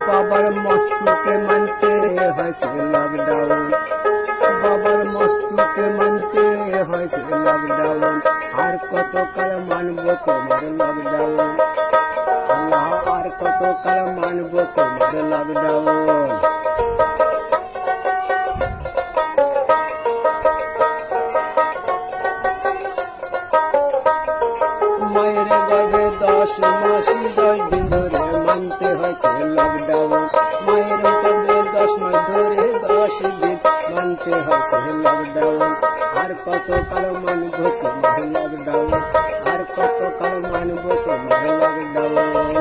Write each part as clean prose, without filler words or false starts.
বাবার মস্তুকে মানতে হয়েছে লকডাউন, বাবার মস্তুকে মানতে হয়েছে লকডাউন। আর কত কাল মানবো তোমার লকডাউন, আল্লাহ আর কত কাল মানবো তোমার লকডাউন। মায়ের গর্ভে 10 মাস 10 দিন ধরে মানতে হয়েছে লকডাউন, মায়ের গর্ভে 10 মাস ধরে 10 দিন মানতে হয়েছে লকডাউন। আর কত কাল মানবো তোমার লকডাউন, আর কত কাল মানবো তোমার লকডাউন।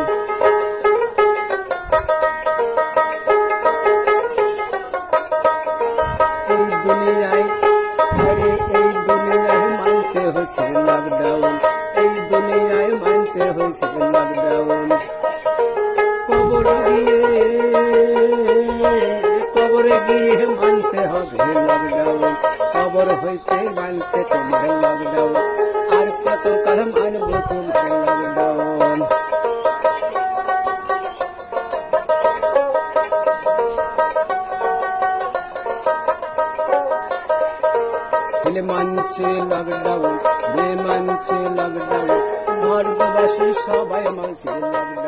এই দুনিয়ায় আরে এই দুনিয়ায় মানতে হয়েছে লকডাউন, এই দুনিয়ায় মানতে হয়েছে লকডাউন। কবরে গিয়ে মানতে হবে লকডাউন, কবর হইতে মানতে তোমার লকডাউন। আর কত কাল মানবো তোমার লকডাউন। ছেলে মানছে লকডাউন, মেয়ে মানছে লকডাউন, ভারতবাসী সবাই মানছে লকডাউন।